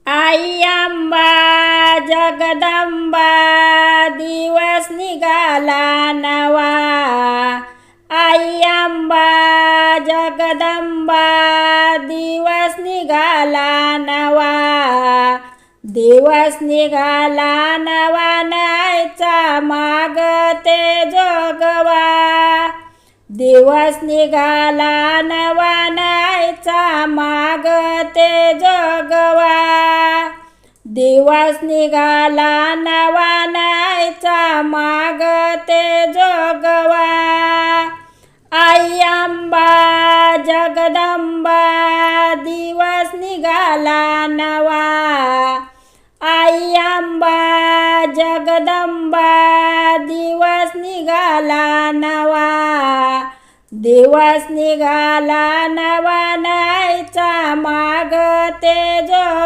आई अंबा जगदंबा दिवस निघाला नवा। आई अंबा जगदंबा दिवस निघाला नवा। दिवस निघाला नवा न्यायचा मागते जोगवा। दिवस निघाला नवा न्यायचा मागते जोगवा। दिवस निघाला नवा न्यायचा मागते जोगवा। आई अंबा जगदंबा दिवस निघाला नवा। आई अंबा जगदंबा दिवस निघाला नवा। दिवस निघाला नवा न्यायचा मागते जोग